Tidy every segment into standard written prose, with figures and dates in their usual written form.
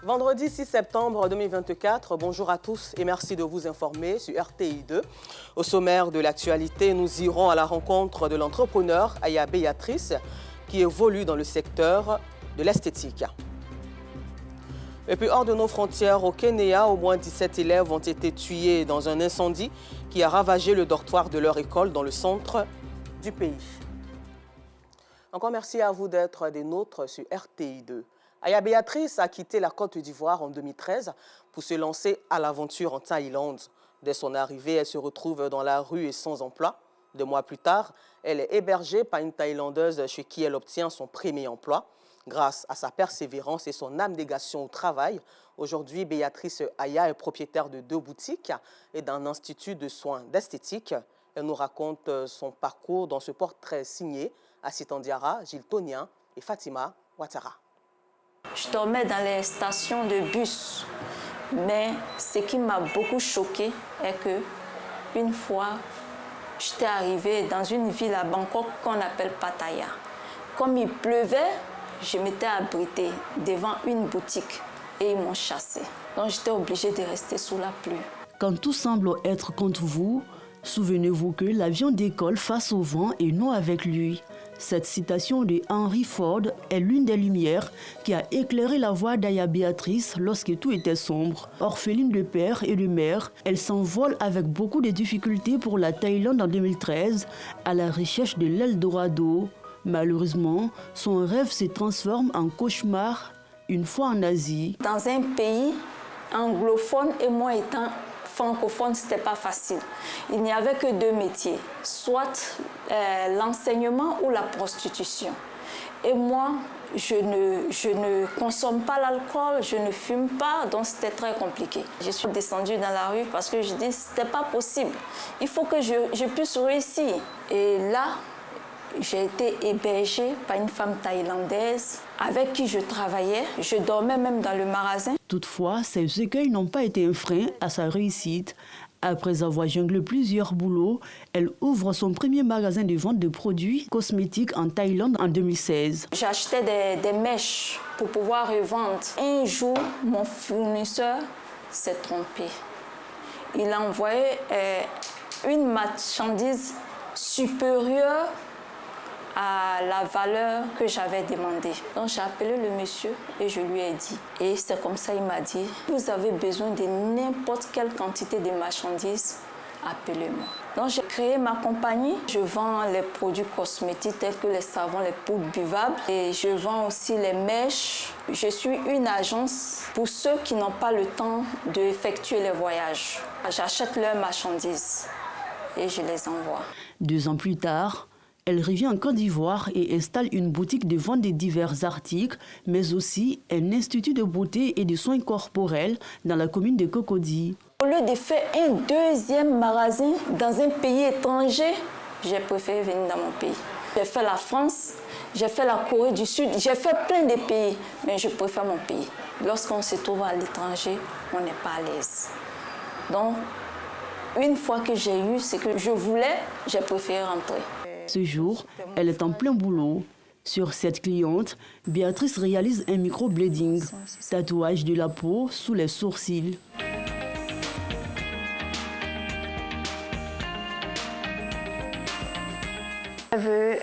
Vendredi 6 septembre 2024, bonjour à tous et merci de vous informer sur RTI2. Au sommaire de l'actualité, nous irons à la rencontre de l'entrepreneur Aya Béatrice qui évolue dans le secteur de l'esthétique. Et puis hors de nos frontières, au Kenya, au moins 17 élèves ont été tués dans un incendie qui a ravagé le dortoir de leur école dans le centre du pays. Encore merci à vous d'être des nôtres sur RTI2. Aya Béatrice a quitté la Côte d'Ivoire en 2013 pour se lancer à l'aventure en Thaïlande. Dès son arrivée, elle se retrouve dans la rue et sans emploi. 2 mois plus tard, elle est hébergée par une Thaïlandaise chez qui elle obtient son premier emploi. Grâce à sa persévérance et son abnégation au travail, aujourd'hui, Béatrice Aya est propriétaire de 2 boutiques et d'un institut de soins d'esthétique. Elle nous raconte son parcours dans ce portrait signé Assitan Diarra, Gilles Tonien et Fatima Ouattara. Je dormais dans les stations de bus, mais ce qui m'a beaucoup choquée est que une fois, j'étais arrivée dans une ville à Bangkok qu'on appelle Pattaya. Comme il pleuvait, je m'étais abritée devant une boutique et ils m'ont chassée. Donc j'étais obligée de rester sous la pluie. Quand tout semble être contre vous, souvenez-vous que l'avion décolle face au vent et non avec lui. Cette citation de Henry Ford est l'une des lumières qui a éclairé la voie d'Aya Béatrice lorsque tout était sombre. Orpheline de père et de mère, elle s'envole avec beaucoup de difficultés pour la Thaïlande en 2013 à la recherche de l'Eldorado. Malheureusement, son rêve se transforme en cauchemar une fois en Asie. Dans un pays anglophone et moi étant francophone, ce n'était pas facile. Il n'y avait que 2 métiers, soit l'enseignement ou la prostitution. Et moi, je ne consomme pas l'alcool, je ne fume pas, donc c'était très compliqué. Je suis descendue dans la rue parce que je dis ce n'était pas possible. Il faut que je puisse réussir. Et là, j'ai été hébergée par une femme thaïlandaise avec qui je travaillais. Je dormais même dans le magasin. Toutefois, ces écueils n'ont pas été un frein à sa réussite. Après avoir jonglé plusieurs boulots, elle ouvre son premier magasin de vente de produits cosmétiques en Thaïlande en 2016. J'achetais des mèches pour pouvoir revendre. Un jour, mon fournisseur s'est trompé. Il a envoyé une marchandise supérieure à la valeur que j'avais demandée. Donc j'ai appelé le monsieur et je lui ai dit. Et c'est comme ça qu'il m'a dit, vous avez besoin de n'importe quelle quantité de marchandises, appelez-moi. Donc j'ai créé ma compagnie. Je vends les produits cosmétiques tels que les savons, les poudres buvables. Et je vends aussi les mèches. Je suis une agence pour ceux qui n'ont pas le temps d'effectuer les voyages. J'achète leurs marchandises et je les envoie. 2 ans plus tard, elle revient en Côte d'Ivoire et installe une boutique de vente de divers articles, mais aussi un institut de beauté et de soins corporels dans la commune de Cocody. Au lieu de faire un 2e magasin dans un pays étranger, j'ai préféré venir dans mon pays. J'ai fait la France, j'ai fait la Corée du Sud, j'ai fait plein de pays, mais je préfère mon pays. Lorsqu'on se trouve à l'étranger, on n'est pas à l'aise. Donc, une fois que j'ai eu ce que je voulais, j'ai préféré rentrer. Ce jour, elle est en plein boulot. Sur cette cliente, Béatrice réalise un microblading, tatouage de la peau sous les sourcils. Je veux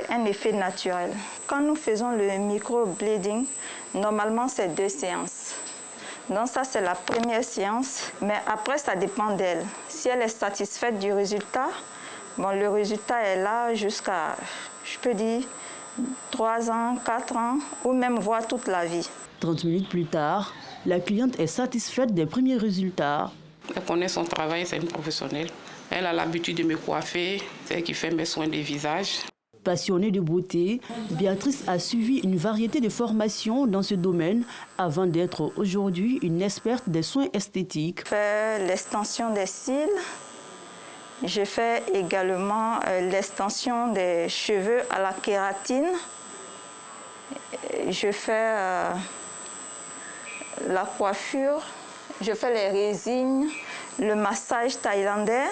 un effet naturel. Quand nous faisons le microblading, normalement c'est 2 séances. Donc ça c'est la première séance, mais après ça dépend d'elle. Si elle est satisfaite du résultat, bon, le résultat est là jusqu'à, je peux dire, 3 ans, 4 ans, ou même voire toute la vie. 30 minutes plus tard, la cliente est satisfaite des premiers résultats. Elle connaît son travail, c'est une professionnelle. Elle a l'habitude de me coiffer, c'est elle qui fait mes soins de visage. Passionnée de beauté, Béatrice a suivi une variété de formations dans ce domaine avant d'être aujourd'hui une experte des soins esthétiques. Je fais l'extension des cils. Je fais également l'extension des cheveux à la kératine. Je fais la coiffure. Je fais les résines, le massage thaïlandais.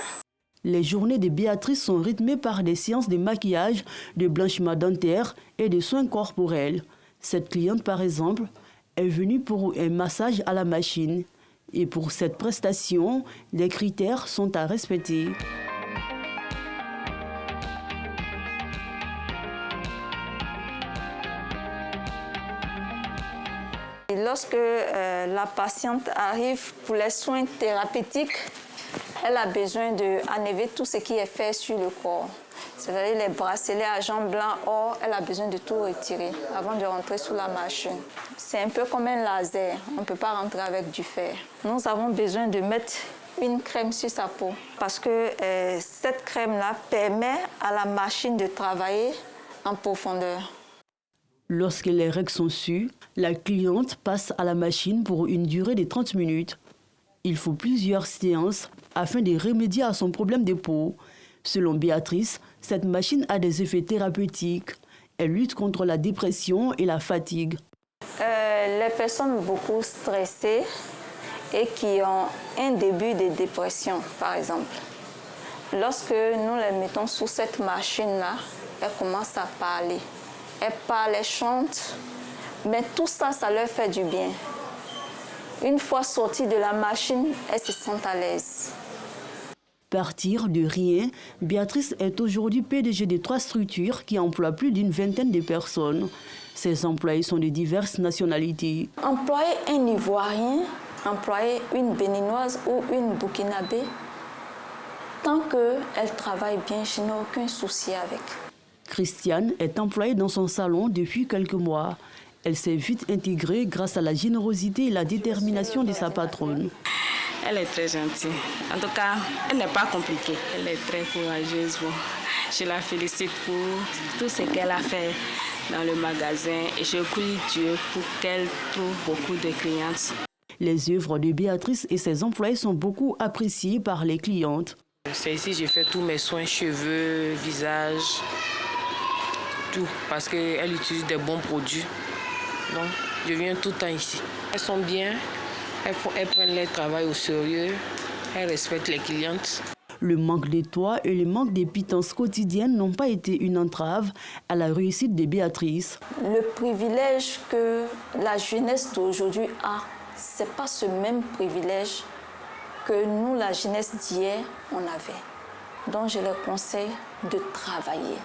Les journées de Béatrice sont rythmées par des séances de maquillage, de blanchiment dentaire et de soins corporels. Cette cliente, par exemple, est venue pour un massage à la machine. Et pour cette prestation, les critères sont à respecter. Et lorsque la patiente arrive pour les soins thérapeutiques, elle a besoin d'enlever tout ce qui est fait sur le corps. C'est-à-dire les bracelets à jambes blancs, or, elle a besoin de tout retirer avant de rentrer sous la machine. C'est un peu comme un laser, on ne peut pas rentrer avec du fer. Nous avons besoin de mettre une crème sur sa peau parce que cette crème-là permet à la machine de travailler en profondeur. Lorsque les règles sont sues, la cliente passe à la machine pour une durée de 30 minutes. Il faut plusieurs séances afin de remédier à son problème de peau. Selon Béatrice, cette machine a des effets thérapeutiques. Elle lutte contre la dépression et la fatigue. Les personnes beaucoup stressées et qui ont un début de dépression, par exemple, lorsque nous les mettons sous cette machine-là, elles commencent à parler. Elles parlent, elles chantent, mais tout ça, ça leur fait du bien. Une fois sorties de la machine, elles se sentent à l'aise. Partir de rien, Béatrice est aujourd'hui PDG de 3 structures qui emploient plus d'une vingtaine de personnes. Ces employés sont de diverses nationalités. Employer un Ivoirien, employer une Béninoise ou une Burkinabé, tant qu'elle travaille bien, je n'ai aucun souci avec. Christiane est employée dans son salon depuis quelques mois. Elle s'est vite intégrée grâce à la générosité et la détermination de sa patronne. Elle est très gentille. En tout cas, elle n'est pas compliquée. Elle est très courageuse. Bon, je la félicite pour tout ce qu'elle a fait dans le magasin et je prie Dieu pour qu'elle trouve beaucoup de clientes. Les œuvres de Béatrice et ses employés sont beaucoup appréciées par les clientes. C'est ici que je fais tous mes soins, cheveux, visage, tout, parce qu'elle utilise des bons produits. Donc, je viens tout le temps ici. Elles sont bien, elles prennent leur travail au sérieux, elles respectent les clientes. Le manque de toit et le manque de pitance quotidiennes n'ont pas été une entrave à la réussite de Béatrice. Le privilège que la jeunesse d'aujourd'hui a, ce n'est pas ce même privilège que nous, la jeunesse d'hier, on avait. Donc je leur conseille de travailler,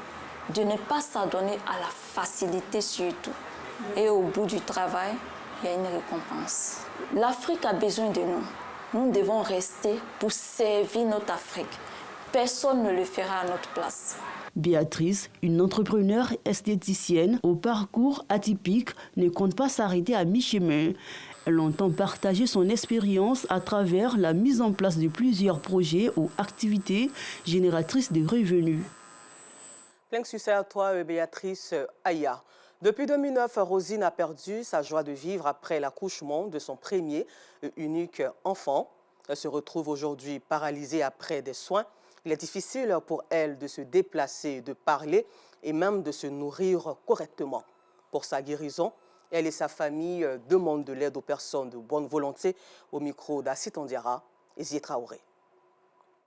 de ne pas s'adonner à la facilité surtout. Et au bout du travail, il y a une récompense. L'Afrique a besoin de nous. Nous devons rester pour servir notre Afrique. Personne ne le fera à notre place. Béatrice, une entrepreneure esthéticienne au parcours atypique, ne compte pas s'arrêter à mi-chemin. Elle entend partager son expérience à travers la mise en place de plusieurs projets ou activités génératrices de revenus. Plein succès à toi, Béatrice Aya. Depuis 2009, Rosine a perdu sa joie de vivre après l'accouchement de son premier et unique enfant. Elle se retrouve aujourd'hui paralysée après des soins. Il est difficile pour elle de se déplacer, de parler et même de se nourrir correctement. Pour sa guérison, elle et sa famille demandent de l'aide aux personnes de bonne volonté. Au micro d'Assit Andiara et Zié Traoré.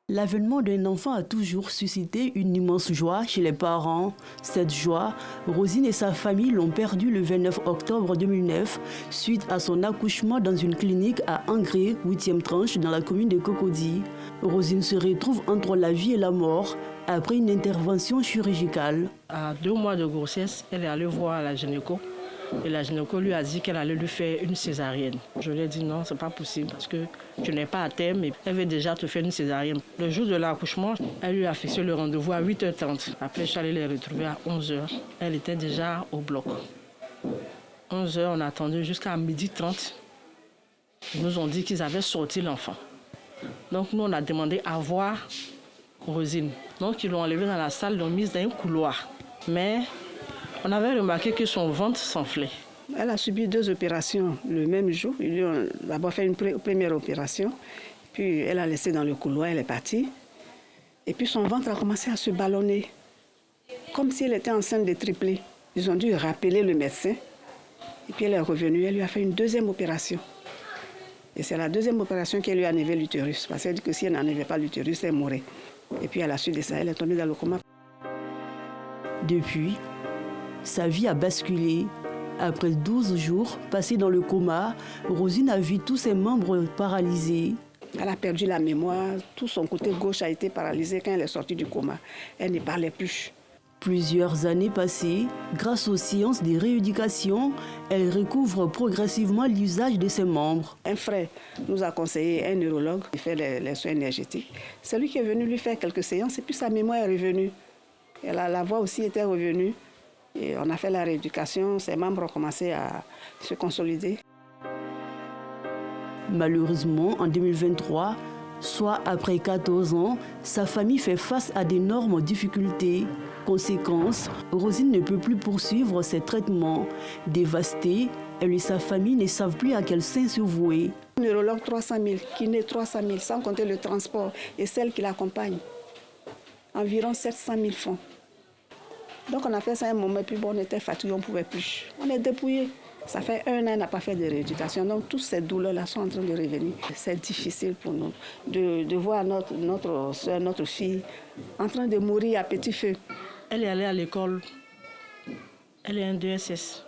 L'avènement d'un enfant a toujours suscité une immense joie chez les parents. Cette joie, Rosine et sa famille l'ont perdue le 29 octobre 2009 suite à son accouchement dans une clinique à Angré, 8e tranche, dans la commune de Cocody. Rosine se retrouve entre la vie et la mort après une intervention chirurgicale. À 2 mois de grossesse, elle est allée voir la gynéco. Et la gynéco lui a dit qu'elle allait lui faire une césarienne. Je lui ai dit non, c'est pas possible parce que tu n'es pas à terme et elle veut déjà te faire une césarienne. Le jour de l'accouchement, elle lui a fixé le rendez-vous à 8h30. Après, je suis allée les retrouver à 11h. Elle était déjà au bloc. 11h, on a attendu jusqu'à 12h30. Ils nous ont dit qu'ils avaient sorti l'enfant. Donc nous, on a demandé à voir Rosine. Donc ils l'ont enlevée dans la salle, l'ont mise dans un couloir. Mais on avait remarqué que son ventre s'enflait. Elle a subi 2 opérations le même jour. Ils lui ont d'abord fait une première opération, puis elle a laissé dans le couloir, elle est partie. Et puis son ventre a commencé à se ballonner, comme si elle était enceinte de triplé. Ils ont dû rappeler le médecin. Et puis elle est revenue, elle lui a fait une 2e opération. Et c'est la 2e opération qui lui a enlevé l'utérus, parce qu'elle dit que si elle n'enlevait pas l'utérus, elle mourrait. Et puis à la suite de ça, elle est tombée dans le coma. Depuis, sa vie a basculé. Après 12 jours passés dans le coma, Rosine a vu tous ses membres paralysés. Elle a perdu la mémoire, tout son côté gauche a été paralysé quand elle est sortie du coma. Elle ne parlait plus. Plusieurs années passées, grâce aux séances de rééducation, elle recouvre progressivement l'usage de ses membres. Un frère nous a conseillé, un neurologue qui fait les soins énergétiques. C'est lui qui est venu lui faire quelques séances et puis sa mémoire est revenue. La voix aussi était revenue. Et on a fait la rééducation, ses membres ont commencé à se consolider. Malheureusement, en 2023, soit après 14 ans, sa famille fait face à d'énormes difficultés. Conséquence, Rosine ne peut plus poursuivre ses traitements. Dévastée, elle et sa famille ne savent plus à quel sein se vouer. Neurologue 300 000, kiné 300 000, sans compter le transport et celle qui l'accompagne. Environ 700 000 francs. Donc on a fait ça un moment, puis bon, on était fatigués, on ne pouvait plus. On est dépouillés. Ça fait 1 an, on n'a pas fait de rééducation. Donc toutes ces douleurs-là sont en train de revenir. C'est difficile pour nous de voir notre soeur, notre fille, en train de mourir à petit feu. Elle est allée à l'école. Elle est en DSS.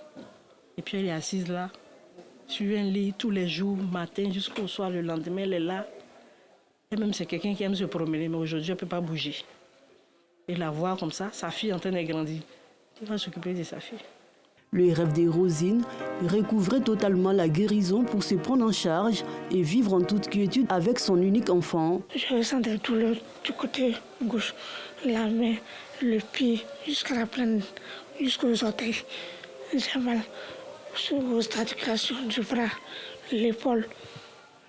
Et puis elle est assise là, sur un lit tous les jours, matin jusqu'au soir, le lendemain, elle est là. Et même c'est quelqu'un qui aime se promener, mais aujourd'hui, elle ne peut pas bouger. Et la voir comme ça, sa fille est en train de grandir. Elle va s'occuper de sa fille. Le rêve de Rosine, recouvrer totalement la guérison pour se prendre en charge et vivre en toute quiétude avec son unique enfant. Je ressens des douleurs du côté gauche, la main, le pied, jusqu'à la plaine, jusqu'aux orteils. J'ai mal aux articulations du bras, l'épaule,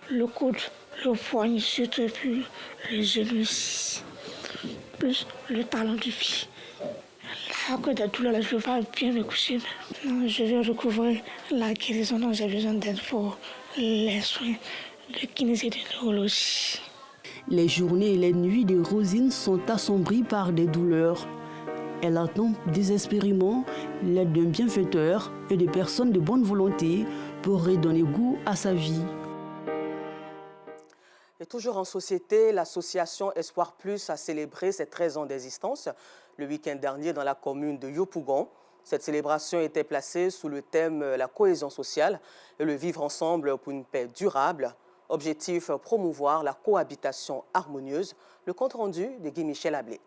le coude, le poignet, surtout, et puis le genou, plus le talon du pied. À cause de tout là, je ne peux pas bien me coucher. Je vais recouvrir la guérison, donc j'ai besoin d'aide pour les soins de kinésie et de neurologie. Les journées et les nuits de Rosine sont assombries par des douleurs. Elle attend désespérément l'aide d'un bienfaiteur et de personnes de bonne volonté pour redonner goût à sa vie. Et toujours en société, l'association Espoir Plus a célébré ses 13 ans d'existence le week-end dernier dans la commune de Yopougon. Cette célébration était placée sous le thème « La cohésion sociale et le vivre ensemble pour une paix durable ». Objectif, promouvoir la cohabitation harmonieuse. Le compte-rendu de Guy Michel Ablé.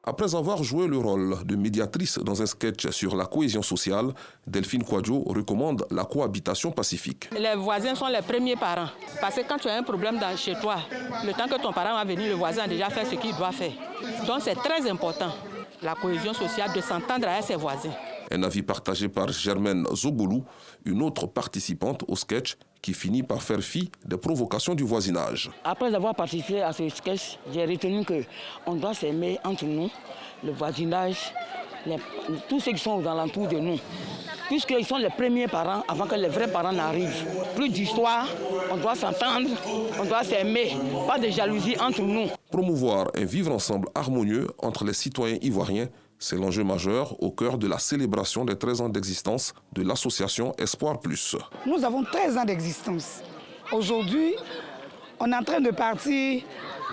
Après avoir joué le rôle de médiatrice dans un sketch sur la cohésion sociale, Delphine Kouadio recommande la cohabitation pacifique. Les voisins sont les premiers parents. Parce que quand tu as un problème chez toi, le temps que ton parent va venir, le voisin a déjà fait ce qu'il doit faire. Donc c'est très important, la cohésion sociale, de s'entendre avec ses voisins. Un avis partagé par Germaine Zogoulou, une autre participante au sketch qui finit par faire fi des provocations du voisinage. Après avoir participé à ce sketch, j'ai retenu qu'on doit s'aimer entre nous, le voisinage, tous ceux qui sont aux alentours de nous, puisqu'ils sont les premiers parents avant que les vrais parents n'arrivent. Plus d'histoire, on doit s'entendre, on doit s'aimer, pas de jalousie entre nous. Promouvoir un vivre ensemble harmonieux entre les citoyens ivoiriens, c'est l'enjeu majeur au cœur de la célébration des 13 ans d'existence de l'association Espoir Plus. Nous avons 13 ans d'existence. Aujourd'hui, on est en train de partir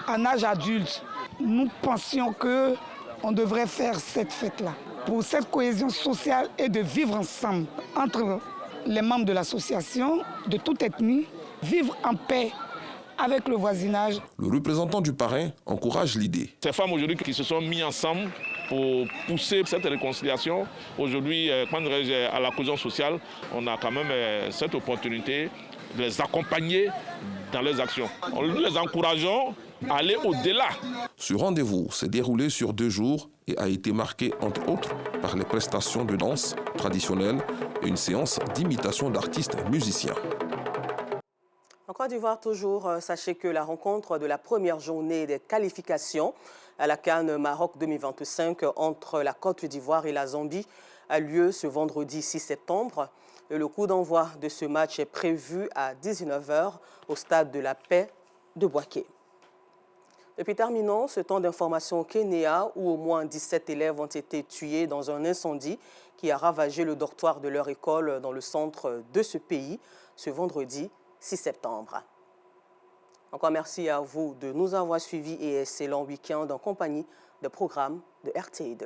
en âge adulte. Nous pensions qu'on devrait faire cette fête-là pour cette cohésion sociale et de vivre ensemble entre les membres de l'association, de toute ethnie, vivre en paix avec le voisinage. Le représentant du parrain encourage l'idée. Ces femmes aujourd'hui qui se sont mises ensemble pour pousser cette réconciliation. Aujourd'hui, à la cohésion sociale, on a quand même cette opportunité de les accompagner dans leurs actions. Nous les encourageons à aller au-delà. Ce rendez-vous s'est déroulé sur 2 jours et a été marqué, entre autres, par les prestations de danse traditionnelles et une séance d'imitation d'artistes musiciens. En Côte d'Ivoire, toujours, sachez que la rencontre de la première journée des qualifications à la CAN Maroc 2025 entre la Côte d'Ivoire et la Zambie a lieu ce vendredi 6 septembre. Et le coup d'envoi de ce match est prévu à 19 h au stade de la Paix de Bouaké. Et puis terminons ce temps d'information au Kenya où au moins 17 élèves ont été tués dans un incendie qui a ravagé le dortoir de leur école dans le centre de ce pays ce vendredi 6 septembre. Encore merci à vous de nous avoir suivis et excellent week-end en compagnie de programmes de RTI2.